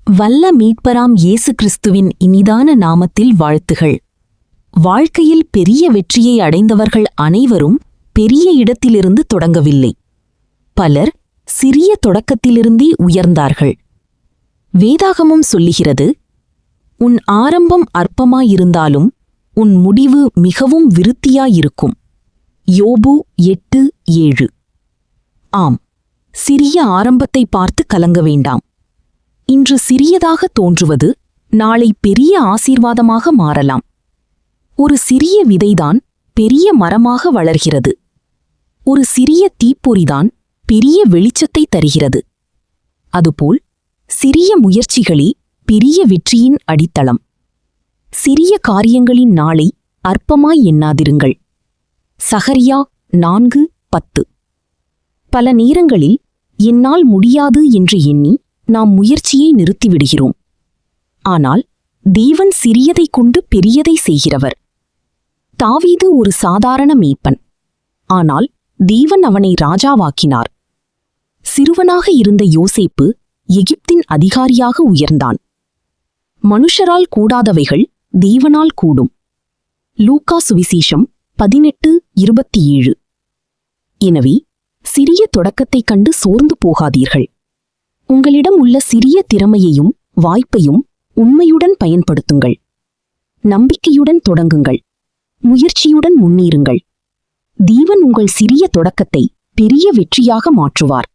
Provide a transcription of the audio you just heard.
வல்ல மீட்பராம் இயேசு கிறிஸ்துவின் இனிதான நாமத்தில் வாழ்த்துகள். வாழ்க்கையில் பெரிய வெற்றியை அடைந்தவர்கள் அனைவரும் பெரிய இடத்திலிருந்து தொடங்கவில்லை. பலர் சிறிய தொடக்கத்திலிருந்தே உயர்ந்தார்கள். வேதாகமம் சொல்லுகிறது, உன் ஆரம்பம் அற்பமாயிருந்தாலும் உன் முடிவு மிகவும் விருத்தியாயிருக்கும். யோபு 8:7. ஆம், சிறிய ஆரம்பத்தை பார்த்து கலங்க வேண்டாம். இன்று சிறியதாக தோன்றுவது நாளை பெரிய ஆசீர்வாதமாக மாறலாம். ஒரு சிறிய விதைதான் பெரிய மரமாக வளர்கிறது. ஒரு சிறிய தீப்பொறிதான் பெரிய வெளிச்சத்தை தருகிறது. அதுபோல் சிறிய முயற்சிகளே பெரிய வெற்றியின் அடித்தளம். சிறிய காரியங்களின் நாளை அற்பமாய் எண்ணாதிருங்கள். சகரியா 4:10. பல நேரங்களில் என்னால் முடியாது என்று எண்ணி நாம் முயற்சியை நிறுத்திவிடுகிறோம். ஆனால் தேவன் சிறியதைக் கொண்டு பெரியதை செய்கிறவர். தாவீது ஒரு சாதாரண மேய்ப்பன். ஆனால் தேவன் அவனை ராஜாவாக்கினார். சிறுவனாக இருந்த யோசேப்பு எகிப்தின் அதிகாரியாக உயர்ந்தான். மனுஷரால் கூடாதவைகள் தேவனால் கூடும். லூக்கா சுவிசேஷம் 18:27. எனவே சிறிய தொடக்கத்தைக் கண்டு சோர்ந்து போகாதீர்கள். உங்களிடம் உள்ள சிறிய திறமையையும் வாய்ப்பையும் உண்மையுடன் பயன்படுத்துங்கள். நம்பிக்கையுடன் தொடங்குங்கள். முயற்சியுடன் முன்னேறுங்கள். தேவன் உங்கள் சிறிய தொடக்கத்தை பெரிய வெற்றியாக மாற்றுவார்.